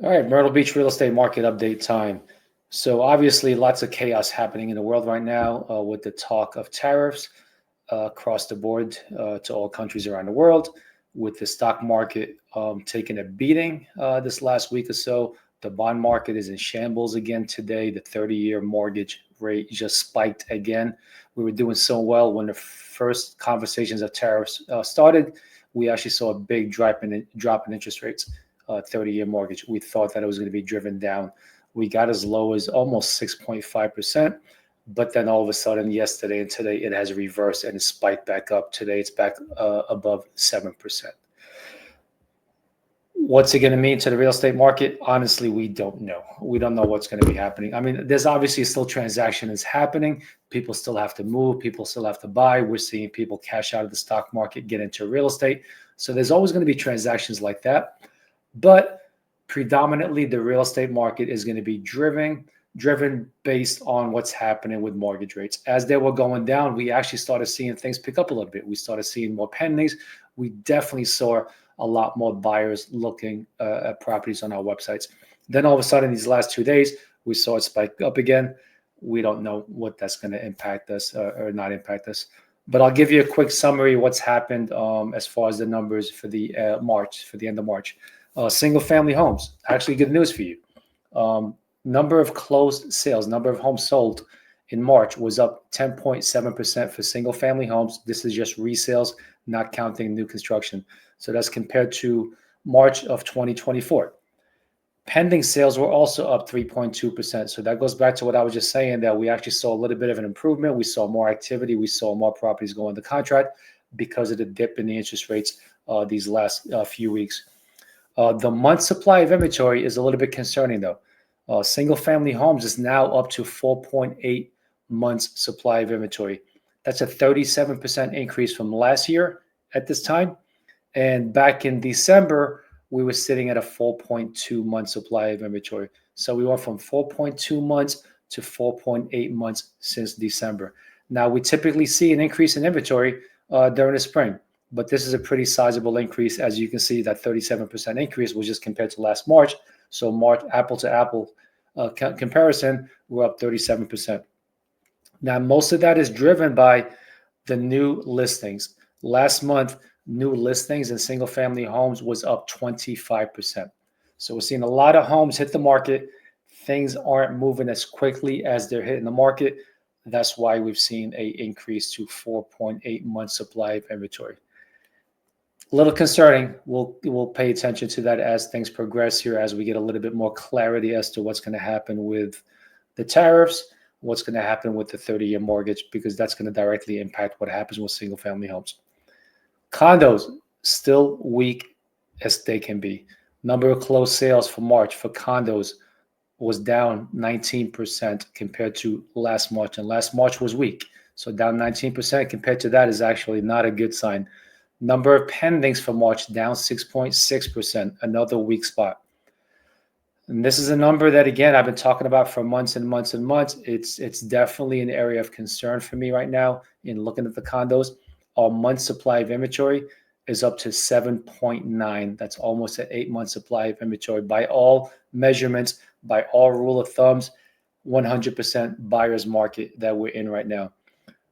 All right, Myrtle Beach real estate market update time. So obviously, lots of chaos happening in the world right now with the talk of tariffs across the board to all countries around the world. With the stock market taking a beating this last week or so, the bond market is in shambles again today. The 30-year mortgage rate just spiked again. We were doing so well when the first conversations of tariffs started. We actually saw a big drop in interest rates. 30-year mortgage. We thought that it was going to be driven down. We got as low as almost 6.5%, but then all of a sudden yesterday and today it has reversed and spiked back up. Today it's back above 7%. What's it going to mean to the real estate market? Honestly, we don't know. We don't know what's going to be happening. I mean, there's obviously still transactions happening. People still have to move. People still have to buy. We're seeing people cash out of the stock market, get into real estate. So there's always going to be transactions like that. But predominantly, the real estate market is going to be driven based on what's happening with mortgage rates. As they were going down, we actually started seeing things pick up a little bit. We started seeing more pendings. We definitely saw a lot more buyers looking at properties on our websites. Then all of a sudden, these last 2 days, we saw it spike up again. We don't know what that's going to impact us or not impact us. But I'll give you a quick summary of what's happened as far as the numbers for the end of March. Single-family homes, actually good news for you. Number of closed sales, number of homes sold in March was up 10.7% for single-family homes. This is just resales, not counting new construction. So that's compared to March of 2024. Pending sales were also up 3.2%. So that goes back to what I was just saying, that we actually saw a little bit of an improvement. We saw more activity. We saw more properties go into contract because of the dip in the interest rates these last few weeks. The month supply of inventory is a little bit concerning, though. Single-family homes is now up to 4.8 months supply of inventory. That's a 37% increase from last year at this time. And back in December, we were sitting at a 4.2 month supply of inventory. So we went from 4.2 months to 4.8 months since December. Now, we typically see an increase in inventory during the spring. But this is a pretty sizable increase. As you can see, that 37% increase was just compared to last March. So March, apple to apple comparison, we're up 37%. Now, most of that is driven by the new listings. Last month, new listings in single-family homes was up 25%. So we're seeing a lot of homes hit the market. Things aren't moving as quickly as they're hitting the market. That's why we've seen an increase to 4.8 months supply of inventory. A little concerning. We'll pay attention to that as things progress here, as we get a little bit more clarity as to what's going to happen with the tariffs, what's going to happen with the 30-year mortgage, because that's going to directly impact what happens with single-family homes. Condos, still weak as they can be. Number of closed sales for March for condos was down 19% compared to last March, and last March was weak. So down 19% compared to that is actually not a good sign. Number of pendings for March down 6.6%, another weak spot. And this is a number that, again, I've been talking about for months and months and months. It's definitely an area of concern for me right now in looking at the condos. Our month supply of inventory is up to 7.9. That's almost an 8-month supply of inventory by all measurements, by all rule of thumbs, 100% buyer's market that we're in right now.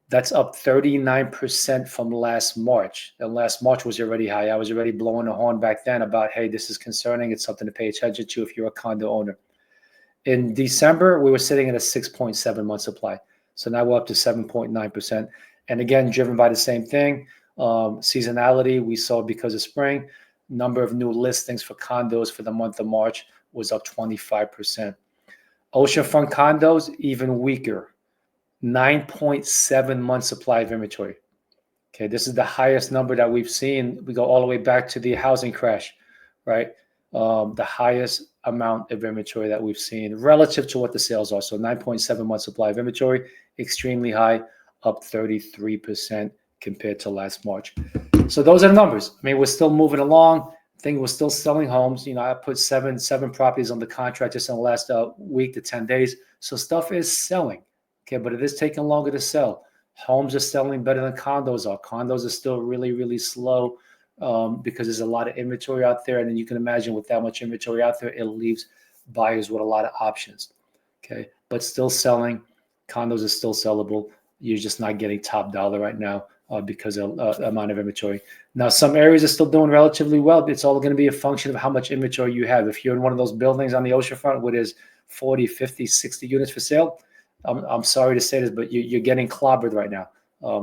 That's up 39% from last March. And last March was already high. I was already blowing the horn back then about, hey, this is concerning. It's something to pay attention to if you're a condo owner. In December, we were sitting at a 6.7 month supply. So now we're up to 7.9%. And again, driven by the same thing. Seasonality, we saw because of spring. Number of new listings for condos for the month of March was up 25%. Oceanfront condos, even weaker. 9.7 month supply of inventory. Okay, this is the highest number that we've seen. We go all the way back to the housing crash, right? The highest amount of inventory that we've seen relative to what the sales are. So 9.7 month supply of inventory, extremely high, up 33% compared to last March. So those are the numbers. I mean, we're still moving along. I think we're still selling homes. You know, I put seven properties on the contract just in the last week to 10 days. So stuff is selling. Okay, but it is taking longer to sell. Homes are selling better than condos are. Condos are still really, really slow because there's a lot of inventory out there. And then you can imagine with that much inventory out there, it leaves buyers with a lot of options. Okay. But still selling. Condos are still sellable. You're just not getting top dollar right now because of amount of inventory. Now, some areas are still doing relatively well. It's all going to be a function of how much inventory you have. If you're in one of those buildings on the oceanfront where there's 40, 50, 60 units for sale, I'm sorry to say this, but you're getting clobbered right now.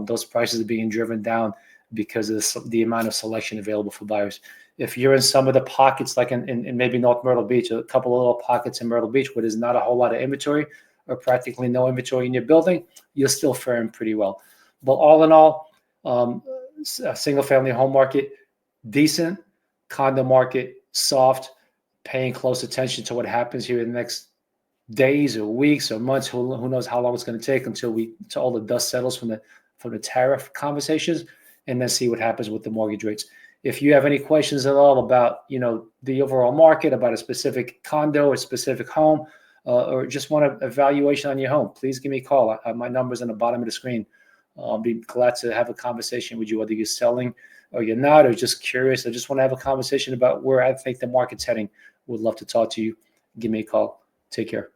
Those prices are being driven down because of the amount of selection available for buyers. If you're in some of the pockets, like in maybe North Myrtle Beach, a couple of little pockets in Myrtle Beach where there's not a whole lot of inventory or practically no inventory in your building, you're still faring pretty well. But all in all, single-family home market, decent. Condo market, soft. Paying close attention to what happens here in the next days or weeks or months. Who knows how long it's going to take until all the dust settles from the tariff conversations, and then see what happens with the mortgage rates. If you have any questions at all about the overall market, about a specific condo or specific home, or just want an evaluation on your home, please give me a call. My number's on the bottom of the screen. I'll be glad to have a conversation with you, whether you're selling or you're not, or just curious. I just want to have a conversation about where I think the market's heading. Would love to talk to you. Give me a call. Take care.